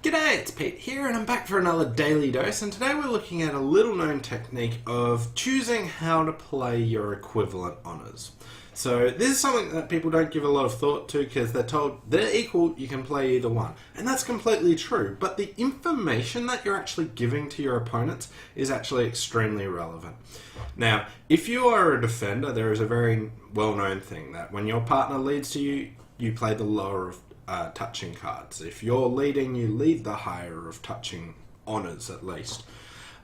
G'day, it's Pete here and I'm back for another Daily Dose, and today we're looking at a little known technique of choosing how to play your equivalent honours. So this is something that people don't give a lot of thought to because they're told they're equal, you can play either one. And that's completely true, but the information that you're actually giving to your opponents is actually extremely relevant. Now, if you are a defender, there is a very well-known thing that when your partner leads to you, you play the lower of touching cards. If you're leading, you lead the higher of touching honours at least.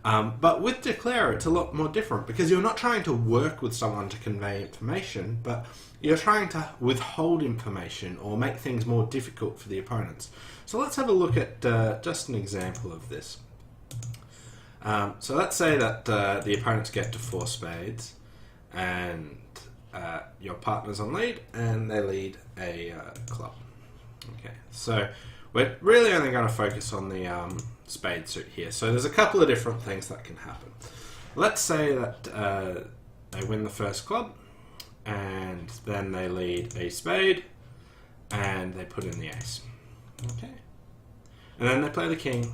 But with Declare, it's a lot more different because you're not trying to work with someone to convey information, but you're trying to withhold information or make things more difficult for the opponents. So let's have a look at just an example of this. So let's say that the opponents get to 4 spades and your partner's on lead and they lead a club. Okay, so we're really only going to focus on the spade suit here. So there's a couple of different things that can happen. Let's say that they win the first club, and then they lead a spade, and they put in the ace. Okay, and then they play the king,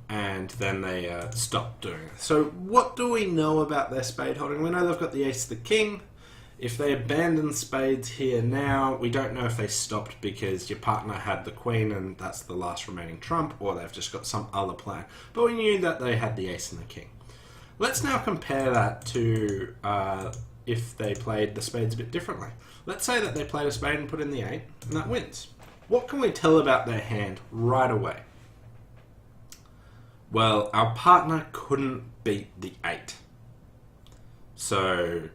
and then they stop doing it. So what do we know about their spade holding? We know they've got the ace, the king. If they abandon spades here now, we don't know if they stopped because your partner had the queen and that's the last remaining trump, or they've just got some other plan. But we knew that they had the ace and the king. Let's now compare that to if they played the spades a bit differently. Let's say that they played a spade and put in the 8, and that wins. What can we tell about their hand right away? Well, our partner couldn't beat the 8. So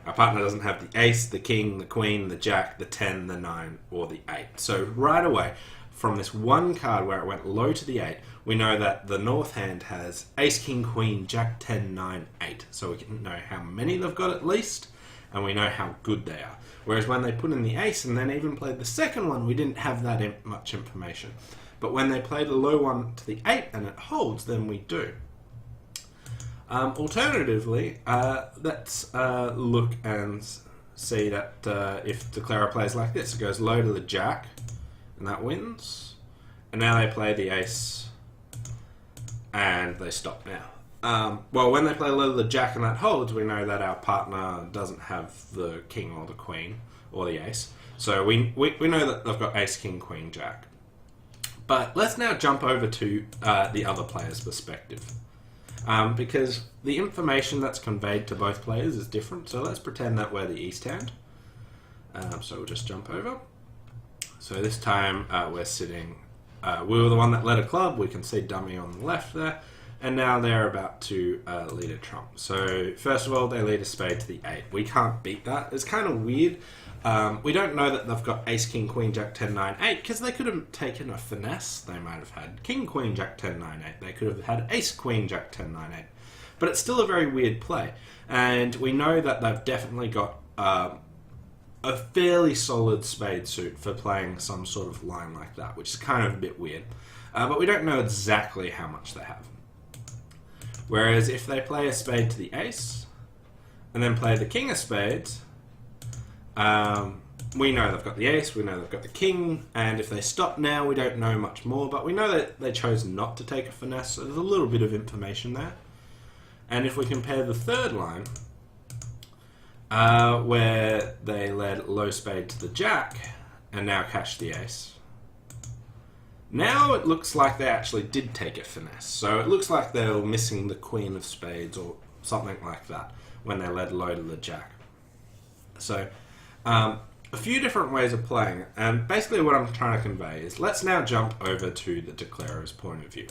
our partner doesn't have the ace, the king, the queen, the jack, the 10, the 9, or the 8. So right away, from this one card where it went low to the 8, we know that the north hand has ace, king, queen, jack, 10, 9, 8. So we can know how many they've got at least, and we know how good they are. Whereas when they put in the ace and then even played the second one, we didn't have that much information. But when they played a low one to the 8 and it holds, then we do. Alternatively, let's look and see that if Declare plays like this, it goes low to the jack, and that wins. And now they play the ace, and they stop now. Well, when they play low to the jack and that holds, we know that our partner doesn't have the king or the queen or the ace. So we know that they've got ace, king, queen, jack. But let's now jump over to the other player's perspective. Because the information that's conveyed to both players is different. So let's pretend that we're the east hand. So we'll just jump over. So this time we're sitting, we were the one that led a club. We can see dummy on the left there. And now they're about to lead a trump. So first of all, they lead a spade to the 8. We can't beat that. It's kind of weird. We don't know that they've got ace, king, queen, jack, 10, 9, 8 because they could have taken a finesse. They might have had king, queen, jack, 10, 9, 8. They could have had ace, queen, jack, 10, 9, 8. But it's still a very weird play. And we know that they've definitely got a fairly solid spade suit for playing some sort of line like that, which is kind of a bit weird. But we don't know exactly how much they have. Whereas if they play a spade to the ace and then play the king of spades, we know they've got the ace, we know they've got the king, and if they stop now, we don't know much more, but we know that they chose not to take a finesse, so there's a little bit of information there. And if we compare the third line, where they led low spade to the jack, and now cashed the ace, now it looks like they actually did take a finesse. So it looks like they were missing the queen of spades or something like that when they led low to the jack. So a few different ways of playing it, and basically what I'm trying to convey is let's now jump over to the declarer's point of view.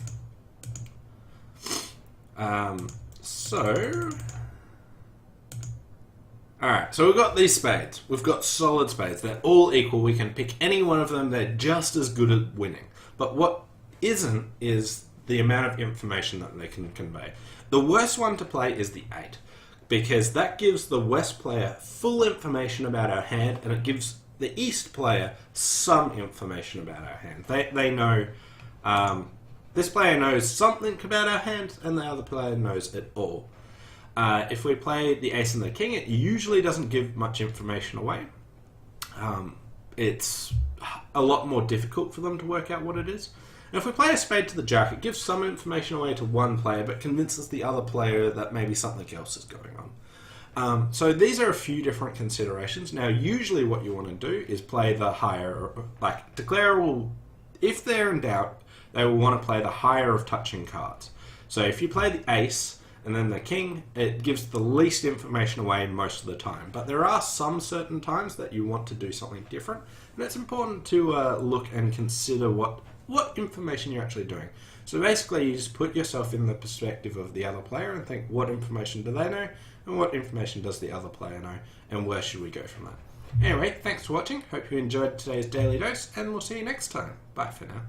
Alright, so we've got these spades. We've got solid spades. They're all equal. We can pick any one of them. They're just as good at winning. But what isn't is the amount of information that they can convey. The worst one to play is the 8. Because that gives the west player full information about our hand, and it gives the east player some information about our hand. They know, this player knows something about our hand, and the other player knows it all. If we play the ace and the king, it usually doesn't give much information away. It's a lot more difficult for them to work out what it is. And if we play a spade to the jack, it gives some information away to one player, but convinces the other player that maybe something else is going on. So these are a few different considerations. Now, usually what you want to do is play the higher, like, declarer will, if they're in doubt, they will want to play the higher of touching cards. So if you play the ace and then the king, it gives the least information away most of the time. But there are some certain times that you want to do something different, and it's important to look and consider what information you're actually doing. So basically, you just put yourself in the perspective of the other player and think, what information do they know, and what information does the other player know, and where should we go from that? Anyway, thanks for watching. Hope you enjoyed today's Daily Dose, and we'll see you next time. Bye for now.